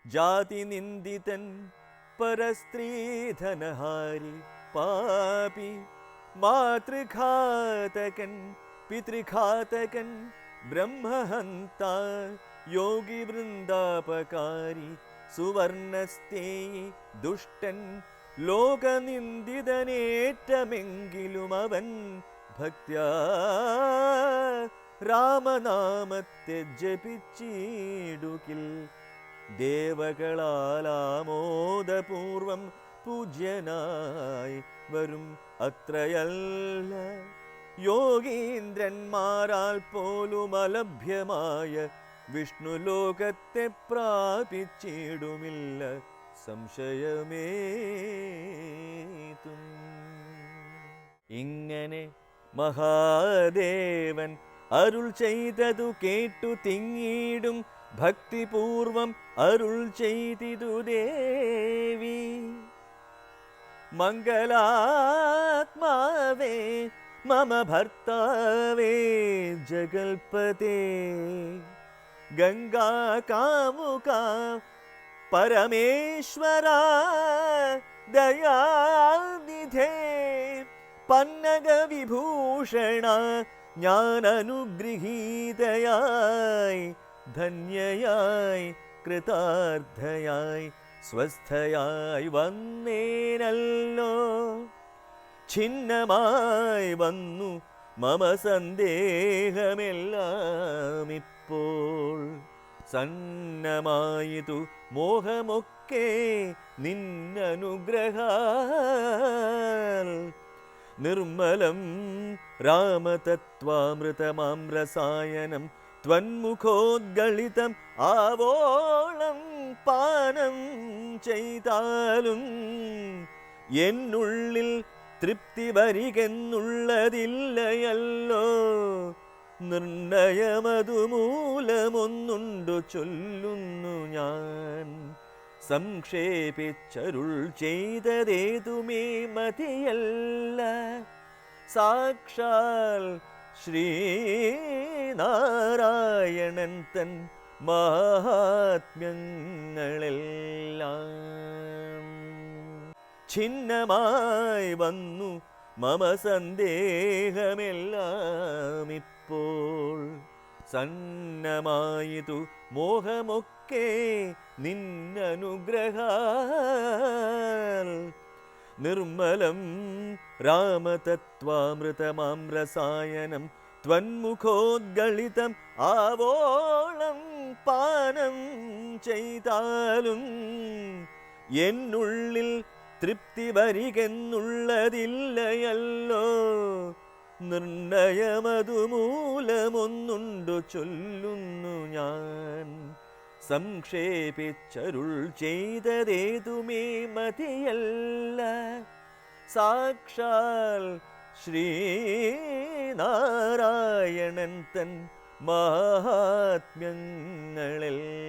ജാതി നിന്ദിതൻ പരസ്ത്രീധനഹാരി പാപി മാതൃഘാതകൻ പിതൃഘാതകൻ ബ്രഹ്മഹന്ത യോഗി വൃന്ദാപകാരി സുവർണസ്തേയി ദുഷ്ടൻ ലോകനിന്ദിതനേറ്റമെങ്കിലും അവൻ ഭക്ത്യാ രാമനാമത്തെ ജപിച്ചിടുകിൽ ദേവകളാലാമോദപൂർവം പൂജ്യനായി വരും അത്രയല്ല യോഗീന്ദ്രന്മാരാൽ പോലും അലഭ്യമായ വിഷ്ണുലോകത്തെ പ്രാപിച്ചിടുമില്ല സംശയമേതും. ഇങ്ങനെ മഹാദേവൻ അരുൾ ചെയ്തതു കേട്ടു തിങ്ങിയിടും ഭക്തിപൂർവം അരുൾ ചെയ്തിതു ദേവി. മംഗളാത്മാവേ മമ ഭർത്താവേ ജഗൽപതേ ഗംഗാകാമുക പരമേശ്വര ദയാനിധേ പന്നഗ വിഭൂഷണ ഞാൻ അനുഗൃഹീതയായി ധന്യയായി കൃതാർത്ഥയായി സ്വസ്ഥയായി വന്നേനല്ലോ. ഛിന്നമായി വന്നു മമ സന്ദേഹമെല്ലാം ഇപ്പോൾ. സന്നമായിതു മോഹമൊക്കെ നിന്നനുഗ്രഹാൽ. നിർമ്മലം രാമതത്വാമൃതമാം രസായനം ത്വന്മുഖോദ്ഗളിതം ആവോളം പാനം ചെയ്താലും എന്നുള്ളിൽ തൃപ്തി വരികെന്നുള്ളതില്ലയല്ലോ. നിർണയമതു മൂലമൊന്നുണ്ടു ചൊല്ലുന്നു ഞാൻ. സംക്ഷേപിച്ചരുൾ ചെയ്തതേതുമേ മതിയല്ല. സാക്ഷാൽ ശ്രീനാരായണൻ തൻ മഹാത്മ്യങ്ങളെല്ലാം. ഛിന്നമായി വന്നു മമ സന്ദേഹമെല്ലാം ഇപ്പോൾ. സന്നമായിതു മോഹമൊക്കെ നിന്നനുഗ്രഹാൽ. നിർമ്മലം രാമതത്വാമൃതമാം രസായനം ത്വന്മുഖോദ്ഗളിതം ആവോളം പാനം ചെയ്താലും എന്നുള്ളിൽ തൃപ്തി വരികെന്നുള്ളതില്ലയല്ലോ. നിർണയമതു മൂലമൊന്നുണ്ടു ചൊല്ലുന്നു ഞാൻ. സംക്ഷേപിച്ചരുൾ ചെയ്തതേതുമേ മതിയല്ല. സാക്ഷാൽ ശ്രീനാരായണൻ തൻ മഹാത്മ്യങ്ങളെല്ലാം.